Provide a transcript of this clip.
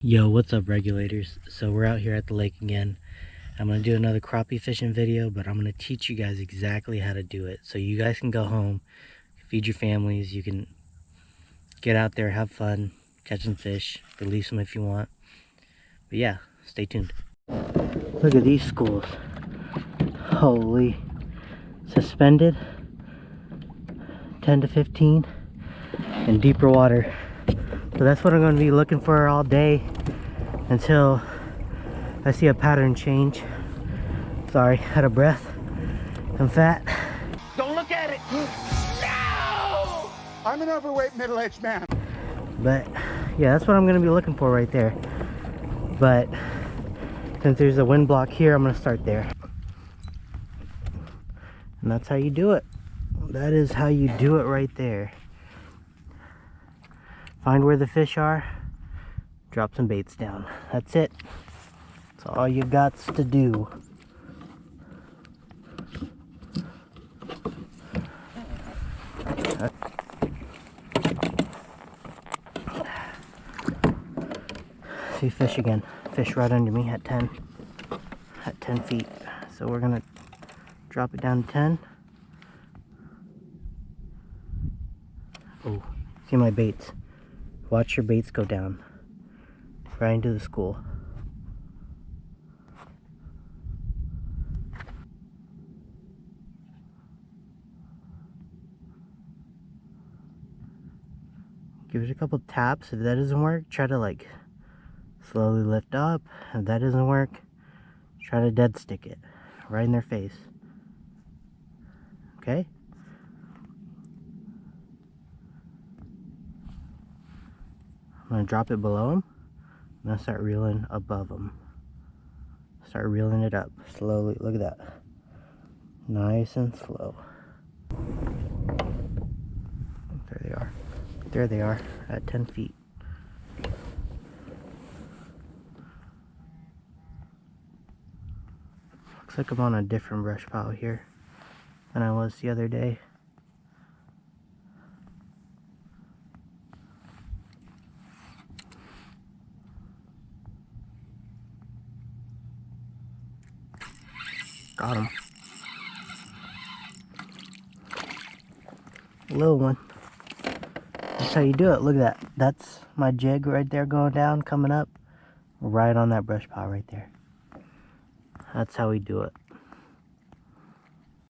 Yo, what's up, regulators? So we're out here at the lake again. I'm going to do another crappie fishing video, but I'm going to teach you guys exactly how to do it. So you guys can go home, feed your families, you can get out there, have fun, catch some fish, release them if you want. But yeah, stay tuned. Look at these schools. Holy. Suspended, 10 to 15, in deeper water. So that's what I'm going to be looking for all day until I see a pattern change. Sorry, out of breath. I'm fat. Don't look at it! No! I'm an overweight middle-aged man. But yeah, that's what I'm gonna be looking for right there. But since there's a wind block here, I'm gonna start there. And that's how you do it. That is how you do it right there. Find where the fish are, drop some baits down. That's it. That's all you got to do. See fish again. Fish right under me at 10 feet. So we're gonna drop it down to 10. Oh, see my baits. Watch your baits go down right into the school. Give it a couple taps. If that doesn't work, try to like slowly lift up. If that doesn't work, try to dead stick it right in their face. Okay? I'm gonna drop it below them. I'm gonna start reeling above them. Start reeling it up slowly. Look at that. Nice and slow. There they are. There they are at 10 feet. Looks like I'm on a different brush pile here than I was the other day. Got him. Little one. That's how you do it. Look at that. That's my jig right there going down, coming up. Right on that brush pile right there. That's how we do it.